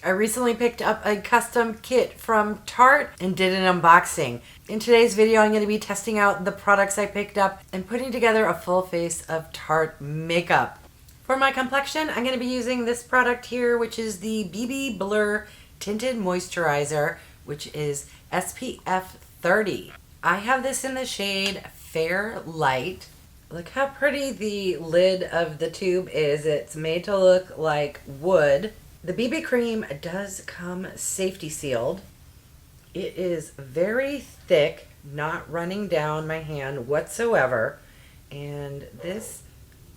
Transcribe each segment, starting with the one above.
I recently picked up a custom kit from Tarte and did an unboxing. In today's video, I'm going to be testing out the products I picked up and putting together a full face of Tarte makeup. For my complexion, I'm going to be using this product here, which is the BB Blur Tinted Moisturizer, which is SPF 30. I have this in the shade Fair Light. Look how pretty the lid of the tube is. It's made to look like wood. The BB cream does come safety sealed. It is very thick, not running down my hand whatsoever. And this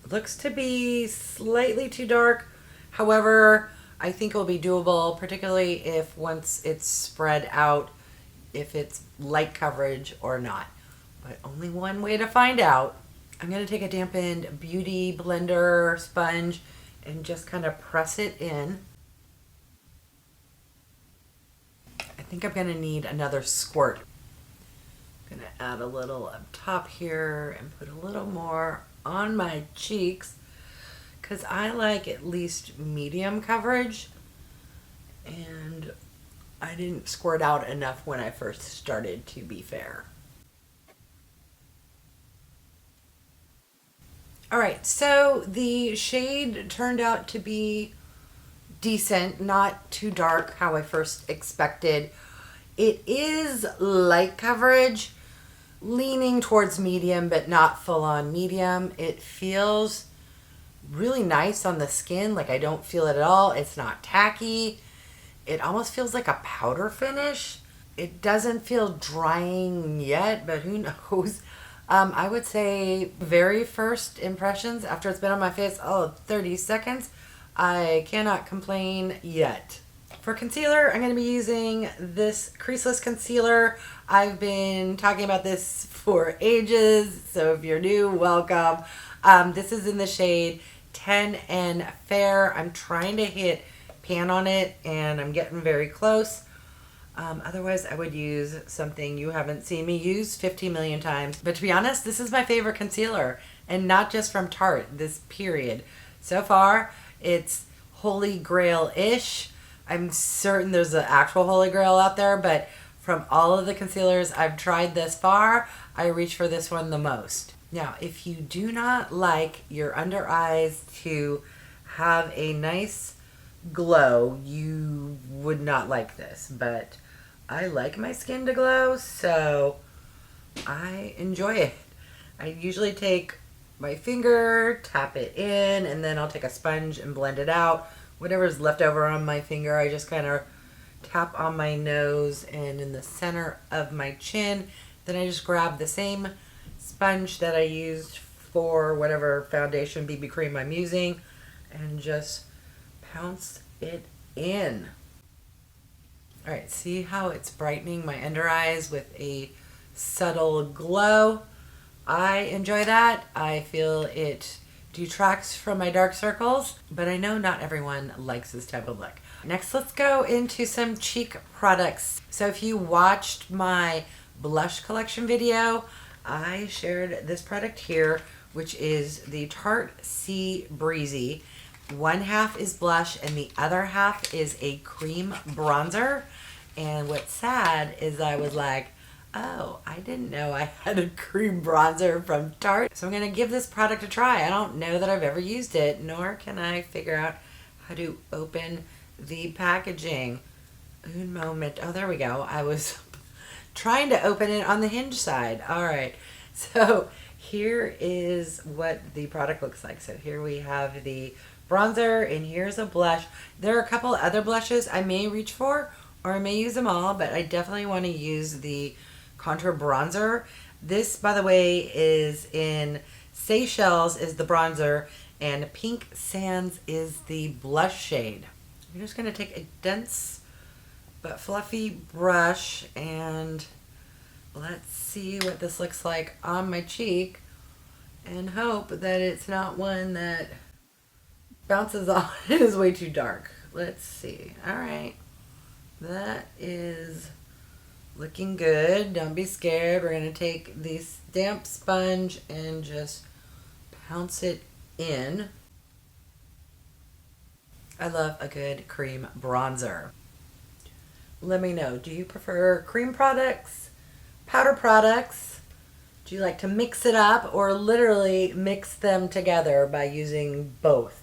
looks to be slightly too dark. However, I think it will be doable, particularly if once it's spread out, if it's light coverage or not. But only one way to find out. I'm going to take a dampened beauty blender sponge and just kind of press it in. I think I'm going to need another squirt. I'm going to add a little up top here and put a little more on my cheeks because I like at least medium coverage, and I didn't squirt out enough when I first started, to be fair. Alright, so the shade turned out to be decent, not too dark how I first expected. It is light coverage, leaning towards medium, but not full on medium. It feels really nice on the skin, like I don't feel it at all. It's not tacky. It almost feels like a powder finish. It doesn't feel drying yet, but who knows. I would say very first impressions after it's been on my face, 30 seconds, I cannot complain yet. For concealer, I'm going to be using this Creaseless concealer. I've been talking about this for ages, so if you're new, welcome. This is in the shade 10N Fair. I'm trying to hit pan on it, and I'm getting very close. Otherwise, I would use something you haven't seen me use 50 million times. But to be honest, this is my favorite concealer, and not just from Tarte, this period. So far, it's Holy Grail-ish. I'm certain there's an actual Holy Grail out there, but from all of the concealers I've tried this far, I reach for this one the most. Now, if you do not like your under eyes to have a nice glow, you would not like this, but I like my skin to glow, so I enjoy it. I usually take my finger, tap it in, and then I'll take a sponge and blend it out. Whatever's left over on my finger, I just kind of tap on my nose and in the center of my chin. Then I just grab the same sponge that I used for whatever foundation BB cream I'm using and just pounce it in. Alright, see how it's brightening my under eyes with a subtle glow? I enjoy that. I feel it detracts from my dark circles, but I know not everyone likes this type of look. Next, let's go into some cheek products. So if you watched my blush collection video, I shared this product here, which is the Tarte C Breezy. One half is blush and the other half is a cream bronzer. And what's sad is I was like, oh, I didn't know I had a cream bronzer from Tarte. So I'm going to give this product a try. I don't know that I've ever used it, nor can I figure out how to open the packaging. Un moment. Oh, there we go. I was trying to open it on the hinge side. All right. So here is what the product looks like. So here we have the bronzer, and here's a blush. There are a couple other blushes I may reach for, or I may use them all, but I definitely want to use the contour bronzer. This, by the way, is in Seychelles is the bronzer, and Pink Sands is the blush shade. I'm just going to take a dense but fluffy brush, and let's see what this looks like on my cheek, and hope that it's not one that bounces off. It is way too dark. Let's see. All right. That is looking good. Don't be scared. We're going to take the damp sponge and just pounce it in. I love a good cream bronzer. Let me know, do you prefer cream products, powder products? Do you like to mix it up or literally mix them together by using both?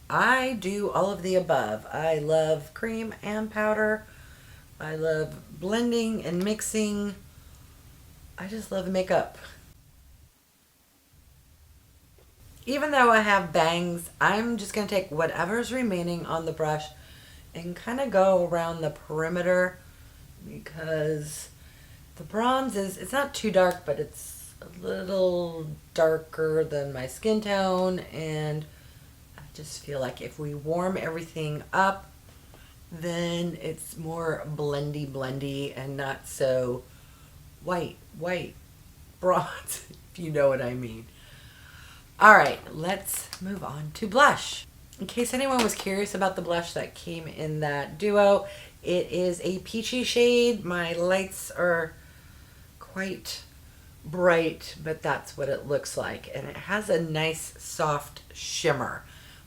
I do all of the above. I love cream and powder. I love blending and mixing. I just love makeup. Even though I have bangs, I'm just going to take whatever's remaining on the brush and kind of go around the perimeter because the bronze it's not too dark, but it's a little darker than my skin tone, and I just feel like if we warm everything up, then it's more blendy and not so white bronze, if you know what I mean. All right, let's move on to blush. In case anyone was curious about the blush that came in that duo, it is a peachy shade. My lights are quite bright, but that's what it looks like. And it has a nice soft shimmer.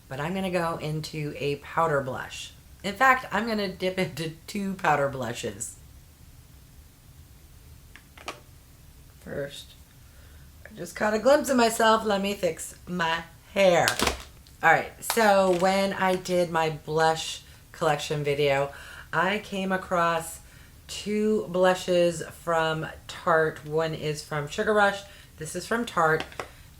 But I'm going to go into a powder blush. In fact, I'm going to dip into 2 powder blushes. First, I just caught a glimpse of myself. Let me fix my hair. All right, so when I did my blush collection video, I came across 2 blushes from Tarte. One is from Sugar Rush. This is from Tarte.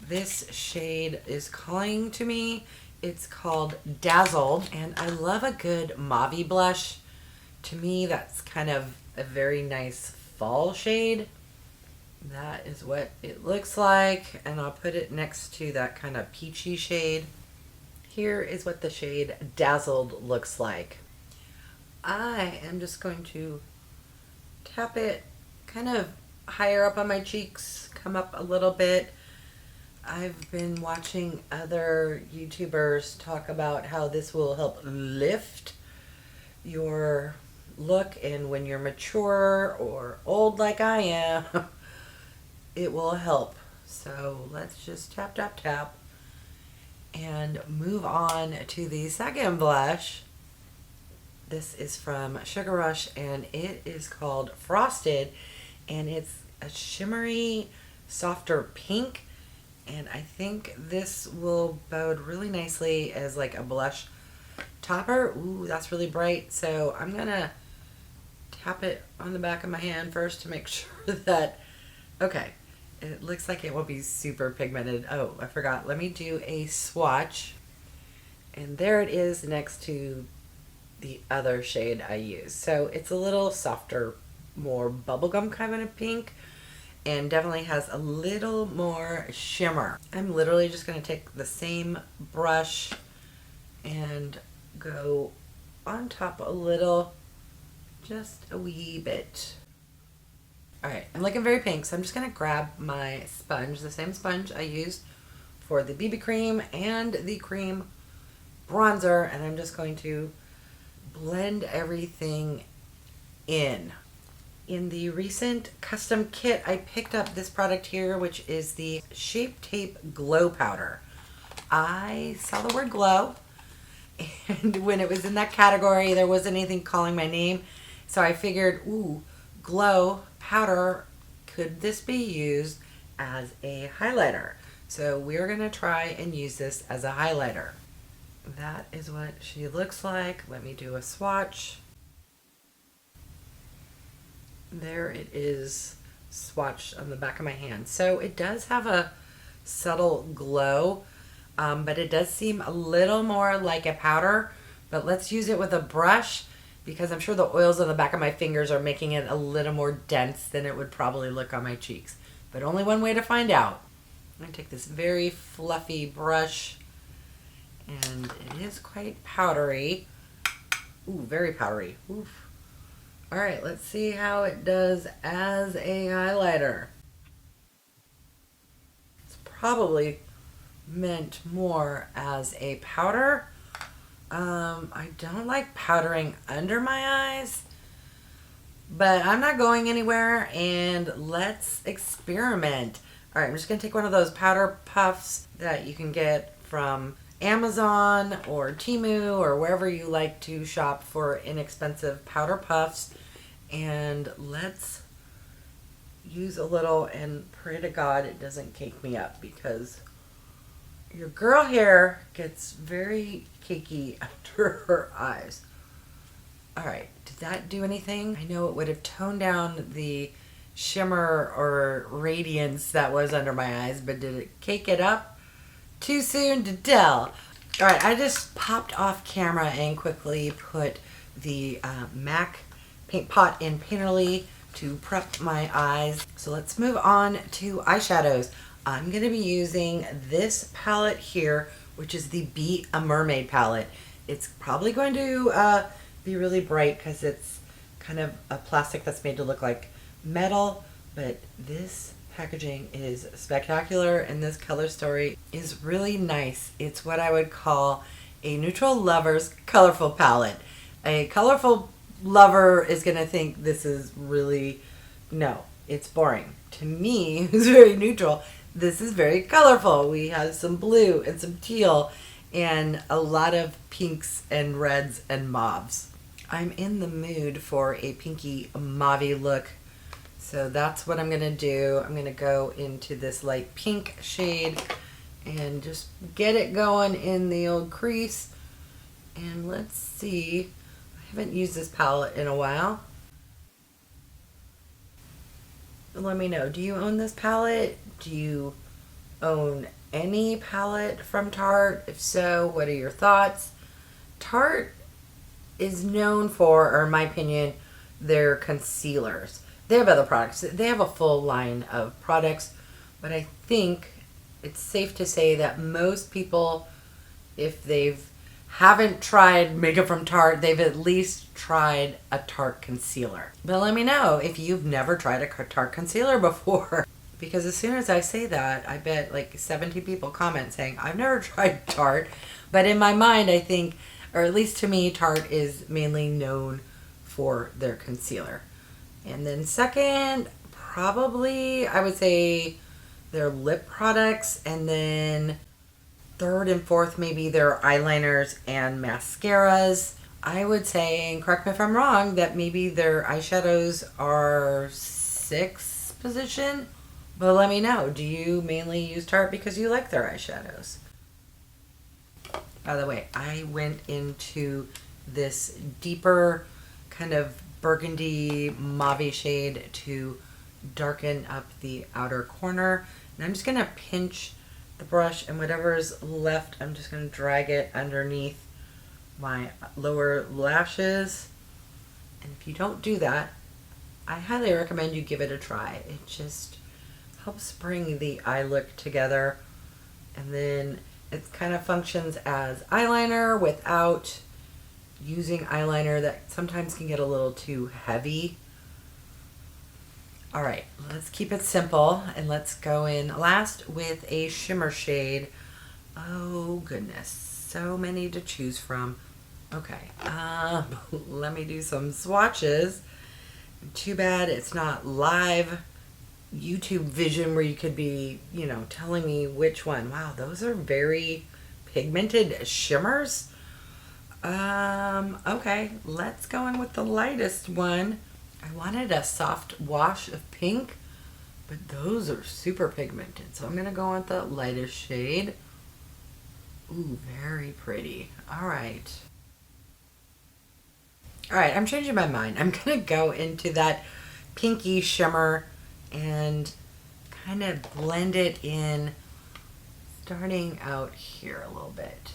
This shade is calling to me. It's called Dazzled, and I love a good mauve blush. To me, that's kind of a very nice fall shade. That is what it looks like, and I'll put it next to that kind of peachy shade. Here is what the shade Dazzled looks like. I am just going to tap it kind of higher up on my cheeks, come up a little bit. I've been watching other YouTubers talk about how this will help lift your look, and when you're mature or old like I am, it will help. So let's just tap, tap, tap and move on to the second blush. This is from Sugar Rush, and it is called Frosted, and it's a shimmery, softer pink, and I think this will bode really nicely as like a blush topper. Ooh, that's really bright, so I'm gonna tap it on the back of my hand first to make sure that, okay, it looks like it will be super pigmented. Oh, I forgot. Let me do a swatch. And there it is next to the other shade I use. So it's a little softer, more bubblegum kind of pink, and definitely has a little more shimmer. I'm literally just going to take the same brush and go on top a little, just a wee bit. Alright, I'm looking very pink, so I'm just going to grab my sponge, the same sponge I used for the BB cream and the cream bronzer, and I'm just going to blend everything in. In the recent custom kit, I picked up this product here, which is the Shape Tape Glow Powder. I saw the word glow, and when it was in that category, there wasn't anything calling my name, so I figured, ooh, glow powder, could this be used as a highlighter? So we're going to try and use this as a highlighter. That is what she looks like. Let me do a swatch. There it is, swatched on the back of my hand. So it does have a subtle glow, but it does seem a little more like a powder. But let's use it with a brush, because I'm sure the oils on the back of my fingers are making it a little more dense than it would probably look on my cheeks. But only one way to find out. I'm going to take this very fluffy brush, and it is quite powdery. Ooh, very powdery. Oof. Alright, let's see how it does as a highlighter. It's probably meant more as a powder. I don't like powdering under my eyes, but I'm not going anywhere, and let's experiment. All right, I'm just going to take one of those powder puffs that you can get from Amazon or Temu or wherever you like to shop for inexpensive powder puffs. And let's use a little and pray to God it doesn't cake me up, because your girl hair gets very cakey under her eyes. Alright, did that do anything? I know it would have toned down the shimmer or radiance that was under my eyes, but did it cake it up? Too soon to tell. Alright, I just popped off camera and quickly put the MAC paint pot in Painterly to prep my eyes. So let's move on to eyeshadows. I'm going to be using this palette here, which is the Be a Mermaid palette. It's probably going to be really bright because it's kind of a plastic that's made to look like metal, but this packaging is spectacular and this color story is really nice. It's what I would call a neutral lover's colorful palette. A colorful lover is going to think this is really, no, it's boring. To me, who's very neutral, this is very colorful. We have some blue and some teal and a lot of pinks and reds and mauves. I'm in the mood for a pinky mauve-y look, so that's what I'm going to do. I'm going to go into this light pink shade and just get it going in the old crease. And let's see, I haven't used this palette in a while. Let me know, do you own this palette? Do you own any palette from Tarte? If so, what are your thoughts? Tarte is known for, or in my opinion, their concealers. They have other products. They have a full line of products, but I think it's safe to say that most people, if they've haven't tried makeup from Tarte, they've at least tried a Tarte concealer. But let me know if you've never tried a Tarte concealer before. Because as soon as I say that, I bet like 70 people comment saying, I've never tried Tarte. But in my mind, I think, or at least to me, Tarte is mainly known for their concealer. And then second, probably, I would say their lip products. And then third and fourth, maybe their eyeliners and mascaras. I would say, and correct me if I'm wrong, that maybe their eyeshadows are sixth position. But let me know, do you mainly use Tarte because you like their eyeshadows? By the way, I went into this deeper kind of burgundy mauve shade to darken up the outer corner. And I'm just going to pinch the brush, and whatever's left, I'm just going to drag it underneath my lower lashes. And if you don't do that, I highly recommend you give it a try. It just helps bring the eye look together. And then it kind of functions as eyeliner without using eyeliner that sometimes can get a little too heavy. All right, let's keep it simple and let's go in last with a shimmer shade. Oh goodness, so many to choose from. Okay, let me do some swatches. Too bad it's not live YouTube vision where you could be, you know, telling me which one. Wow, those are very pigmented shimmers. Okay, let's go in with the lightest one. I wanted a soft wash of pink, but those are super pigmented. So I'm going to go with the lightest shade. Ooh, very pretty. All right. All right, I'm changing my mind. I'm going to go into that pinky shimmer and kind of blend it in, starting out here a little bit.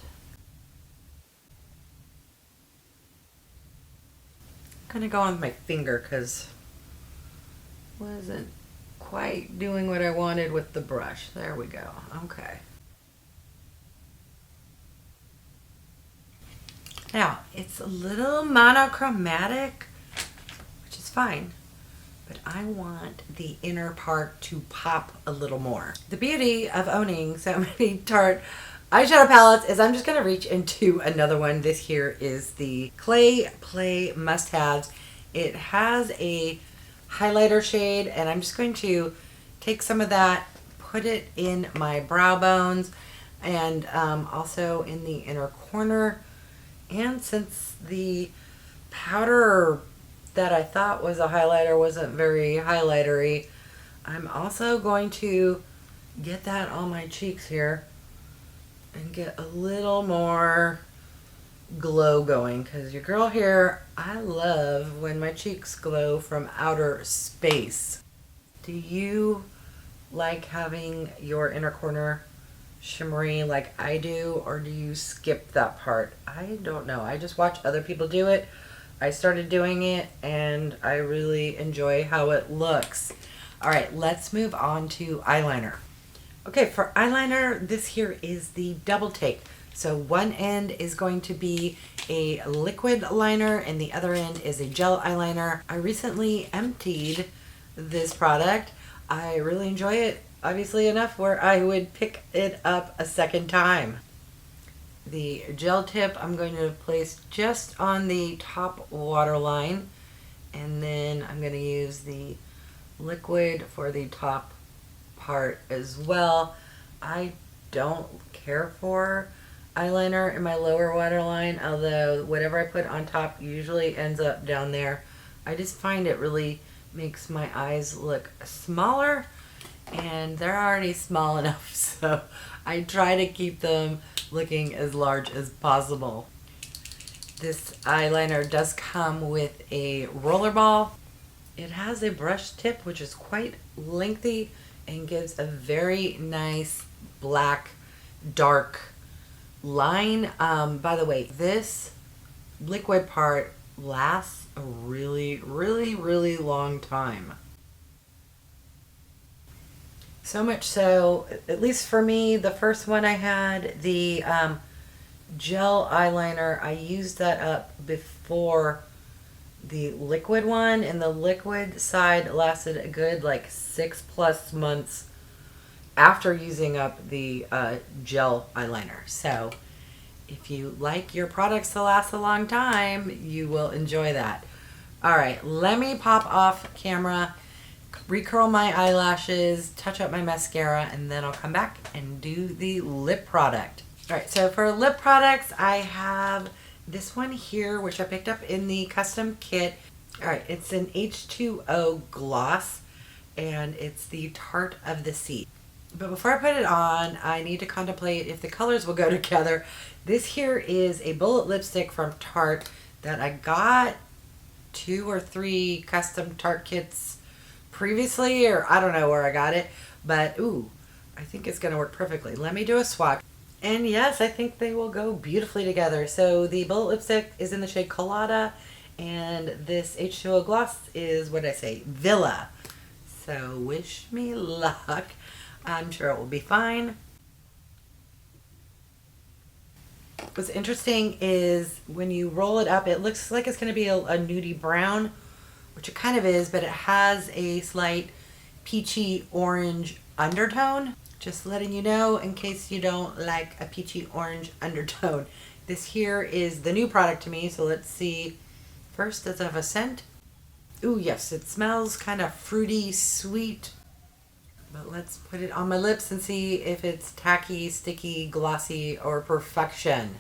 I'm going to go on with my finger because I wasn't quite doing what I wanted with the brush. There we go. Okay. Now, it's a little monochromatic, which is fine, but I want the inner part to pop a little more. The beauty of owning so many Tarte eyeshadow palettes is I'm just going to reach into another one. This here is the Clay Play Must Haves. It has a highlighter shade, and I'm just going to take some of that, put it in my brow bones, and also in the inner corner. And since the powder that I thought was a highlighter wasn't very highlightery, I'm also going to get that on my cheeks here and get a little more glow going, because your girl here, I love when my cheeks glow from outer space. Do you like having your inner corner shimmery like I do, or do you skip that part? I don't know. I just watch other people do it. I started doing it and I really enjoy how it looks. All right, let's move on to eyeliner. Okay, for eyeliner, this here is the double take. So one end is going to be a liquid liner and the other end is a gel eyeliner. I recently emptied this product. I really enjoy it, obviously enough where I would pick it up a second time. The gel tip I'm going to place just on the top waterline, and then I'm going to use the liquid for the top part as well. I don't care for eyeliner in my lower waterline, although whatever I put on top usually ends up down there. I just find it really makes my eyes look smaller, and they're already small enough, so I try to keep them looking as large as possible. This eyeliner does come with a roller ball. It has a brush tip which is quite lengthy and gives a very nice black dark line. By the way, this liquid part lasts a really long time. So much so, at least for me, the first one I had, the gel eyeliner, I used that up before the liquid one, and the liquid side lasted a good like 6+ months after using up the gel eyeliner. So if you like your products to last a long time, you will enjoy that. All right, let me pop off camera, recurl my eyelashes, touch up my mascara, and then I'll come back and do the lip product. All right, so for lip products, I have this one here, which I picked up in the custom kit. All right, it's an H2O gloss, and it's the Tarte of the Sea. But before I put it on, I need to contemplate if the colors will go together. This here is a bullet lipstick from Tarte that I got 2 or 3 custom Tarte kits previously, or I don't know where I got it, but ooh, I think it's gonna work perfectly. Let me do a swatch. And yes, I think they will go beautifully together. So the bullet lipstick is in the shade Colada, and this H2O gloss is, what did I say, Villa. So wish me luck. I'm sure it will be fine. What's interesting is when you roll it up, it looks like it's going to be a nudie brown, which it kind of is, but it has a slight peachy orange undertone. Just letting you know in case you don't like a peachy orange undertone. This here is the new product to me, so let's see. First, does it have a scent? Ooh, yes, it smells kind of fruity, sweet. But let's put it on my lips and see if it's tacky, sticky, glossy, or perfection.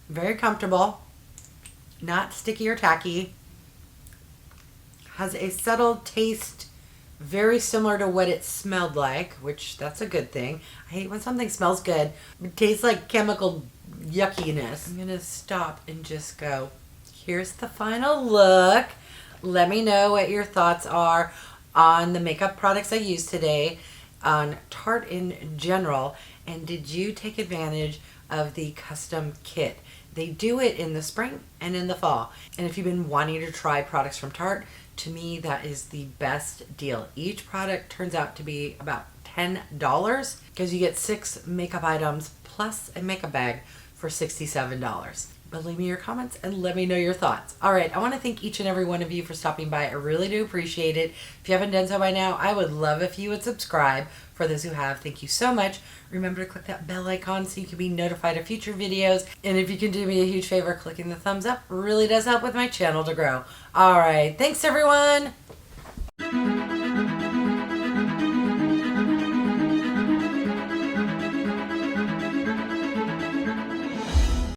Very comfortable. Not sticky or tacky. Has a subtle taste very similar to what it smelled like, which that's a good thing. I hate when something smells good. It tastes like chemical yuckiness. I'm gonna stop and just go, here's the final look. Let me know what your thoughts are on the makeup products I used today, on Tarte in general, and did you take advantage of the custom kit? They do it in the spring and in the fall. And if you've been wanting to try products from Tarte, to me, that is the best deal. Each product turns out to be about $10 because you get 6 makeup items plus a makeup bag for $67. But leave me your comments and let me know your thoughts. All right, I want to thank each and every one of you for stopping by. I really do appreciate it. If you haven't done so by now, I would love if you would subscribe. For those who have, thank you so much. Remember to click that bell icon so you can be notified of future videos. And if you can do me a huge favor, clicking the thumbs up really does help with my channel to grow. All right, thanks everyone.